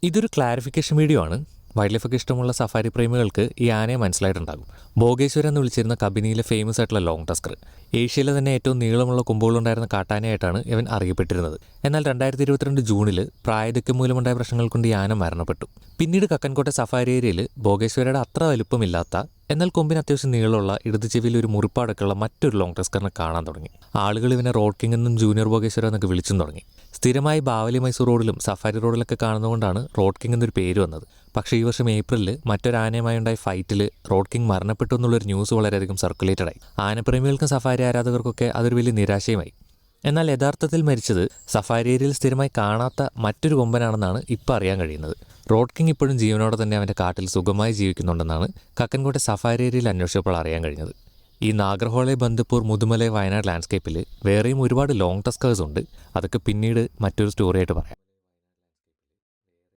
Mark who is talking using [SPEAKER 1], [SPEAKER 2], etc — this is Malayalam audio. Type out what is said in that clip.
[SPEAKER 1] ഇതൊരു ക്ലാരിഫിക്കേഷൻ വീഡിയോ ആണ്. വൈൽഡ് ലൈഫൊക്കെ ഇഷ്ടമുള്ള സഫാരി പ്രേമികൾക്ക് ഈ ആനയെ മനസ്സിലായിട്ടുണ്ടാകും. ഭോഗേശ്വര എന്ന് വിളിച്ചിരുന്ന കബിനിയിലെ ഫേമസ് ആയിട്ടുള്ള ലോങ് ടസ്കർ. ഏഷ്യയിലെ തന്നെ ഏറ്റവും നീളമുള്ള കൊമ്പുകളുണ്ടായിരുന്ന കാട്ടാനയായിട്ടാണ് ഇവൻ അറിയപ്പെട്ടിരുന്നത്. എന്നാൽ 2022 ജൂണിൽ പ്രായദൈർഘ്യം മൂലമുണ്ടായ പ്രശ്നങ്ങൾ കൊണ്ട് ഈ ആന മരണപ്പെട്ടു. പിന്നീട് കക്കൻകോട്ടെ സഫാരി ഏരിയയിൽ ഭോഗേശ്വരയുടെ അത്ര വലുപ്പമില്ലാത്ത എന്നാൽ കൊമ്പിന് അത്യാവശ്യം നീളമുള്ള ഇടത് ചെവിയിൽ ഒരു മുറിപ്പാടൊക്കെയുള്ള മറ്റൊരു ലോങ് ടസ്കറിനെ കാണാൻ തുടങ്ങി. ആളുകൾ ഇവനെ റോഡ് കിങ് എന്നും ജൂനിയർ ഭോഗേശ്വര എന്നൊക്കെ വിളിച്ചും തുടങ്ങി. സ്ഥിരമായി ബാവലി മൈസൂർ റോഡിലും സഫാരി റോഡിലൊക്കെ കാണുന്നതുകൊണ്ടാണ് റോഡ് കിങ് എന്നൊരു പേര് വന്നത്. പക്ഷേ ഈ വർഷം ഏപ്രിലിൽ മറ്റൊരു ആനയുമായി ഉണ്ടായ ഫൈറ്റിൽ റോഡ് കിങ് മരണപ്പെട്ടു എന്നുള്ളൊരു ന്യൂസ് വളരെയധികം സർക്കുലേറ്റഡ് ആയി. ആനപ്രേമികൾക്കും സഫാരി ആരാധകർക്കൊക്കെ അതൊരു വലിയ നിരാശയുമായി. എന്നാൽ യഥാർത്ഥത്തിൽ മരിച്ചത് സഫാരി ഏരിയയിൽ സ്ഥിരമായി കാണാത്ത മറ്റൊരു കൊമ്പനാണെന്നാണ് ഇപ്പോൾ അറിയാൻ കഴിയുന്നത്. റോഡ് കിങ് ഇപ്പോഴും ജീവനോടെ തന്നെ അവൻ്റെ കാട്ടിൽ സുഖമായി ജീവിക്കുന്നുണ്ടെന്നാണ് കക്കൻകോട്ടെ സഫാരി ഏരിയയിൽ അന്വേഷിച്ചപ്പോൾ അറിയാൻ കഴിഞ്ഞത്. ഈ നാഗർഹോളെ, ബന്ദിപ്പൂർ, മുതുമലൈ, വയനാട് ലാൻഡ്സ്കേപ്പിൽ വേറെയും ഒരുപാട് ലോങ് ടസ്കേഴ്സ് ഉണ്ട്. അതൊക്കെ പിന്നീട് മറ്റൊരു സ്റ്റോറിയായിട്ട് പറയാം.